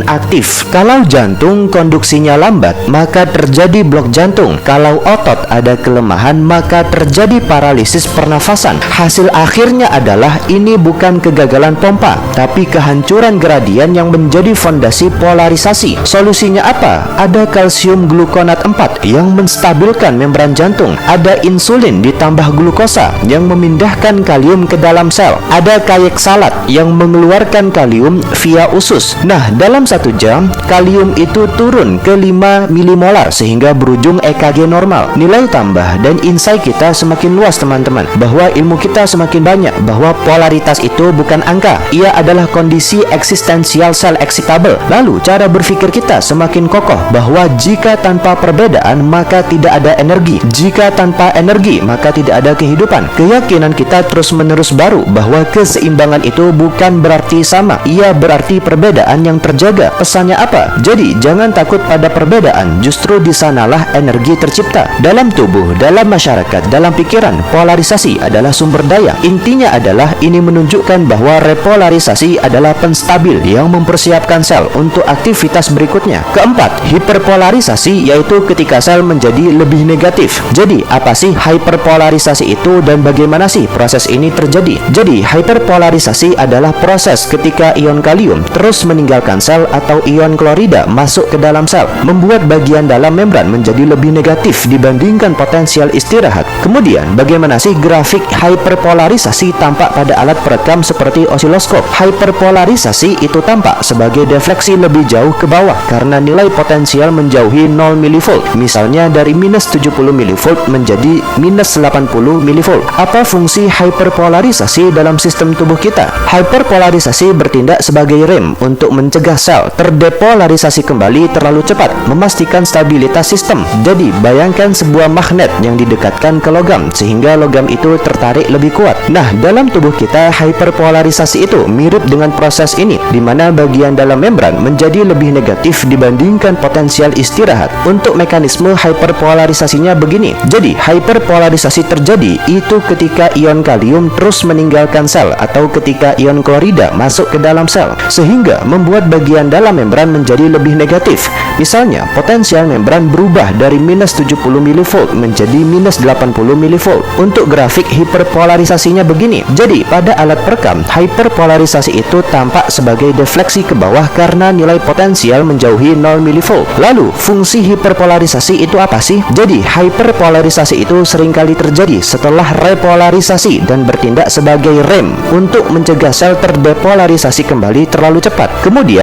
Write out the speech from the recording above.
aktif. Kalau jantung konduksinya lambat, maka terjadi blok jantung. Kalau otot ada kelemahan, maka terjadi paralisis pernafasan. Hasil akhirnya adalah ini bukan kegagalan pompa, tapi kehancuran gradien yang menjadi fondasi polarisasi. Solusinya apa? Ada kalsium glukonat 4 yang menstabilkan membran jantung. Ada insulin ditambah glukosa yang memindahkan kalium ke dalam sel. Ada kayeksalat yang mengeluarkan kalium via usus. Nah, dalam 1 jam, kalium itu turun ke 5 milimolar sehingga berujung EKG normal. Nilai tambah dan insight kita semakin luas teman-teman, bahwa ilmu kita semakin banyak, bahwa polaritas itu bukan angka, ia adalah kondisi eksistensial sel excitable. Lalu cara berpikir kita semakin kokoh, bahwa jika tanpa perbedaan maka tidak ada energi, jika tanpa energi maka tidak ada kehidupan. Keyakinan kita terus-menerus baru, bahwa keseimbangan itu bukan berarti sama, ia berarti perbedaan yang terjaga. Pesannya apa? Jadi jangan takut pada perbedaan, justru di sanalah energi tercipta. Dalam tubuh, dalam masyarakat, dalam pikiran, polarisasi adalah sumber daya. Intinya adalah ini menunjukkan bahwa repolarisasi adalah penstabil yang mempersiapkan sel untuk aktivitas berikutnya. Keempat, hiperpolarisasi, yaitu ketika sel menjadi lebih negatif. Jadi apa sih hiperpolarisasi itu dan bagaimana sih proses ini terjadi? Jadi hiperpolarisasi adalah proses ketika ion kalium terus meninggalkan sel atau ion klorida masuk ke dalam sel, membuat bagian dalam membran menjadi lebih negatif dibandingkan potensial istirahat. Kemudian, bagaimana sih grafik hiperpolarisasi tampak pada alat perekam seperti osiloskop? Hiperpolarisasi itu tampak sebagai defleksi lebih jauh ke bawah karena nilai potensial menjauhi 0 mV, misalnya dari minus 70 mV menjadi minus 80 mV. Apa fungsi hiperpolarisasi dalam sistem tubuh kita? Hiperpolarisasi bertindak sebagai rem untuk mencegah sel terdepolarisasi kembali terlalu cepat, memastikan stabilitas sistem. Jadi bayangkan sebuah magnet yang didekatkan ke logam sehingga logam itu tertarik lebih kuat. Nah, dalam tubuh kita hiperpolarisasi itu mirip dengan proses ini, di mana bagian dalam membran menjadi lebih negatif dibandingkan potensial istirahat. Untuk mekanisme hiperpolarisasinya begini. Jadi hiperpolarisasi terjadi itu ketika ion kalium terus meninggalkan sel atau ketika ion klorida masuk ke dalam sel, sehingga membuat bagian dalam membran menjadi lebih negatif. Misalnya, potensial membran berubah dari minus 70 mV menjadi minus 80 mV. Untuk grafik hiperpolarisasinya begini. Jadi, pada alat perekam, hiperpolarisasi itu tampak sebagai defleksi ke bawah karena nilai potensial menjauhi 0 mV. Lalu, fungsi hiperpolarisasi itu apa sih? Jadi, hiperpolarisasi itu seringkali terjadi setelah repolarisasi dan bertindak sebagai rem untuk mencegah sel terdepolarisasi kembali terlalu cepat. Kemudian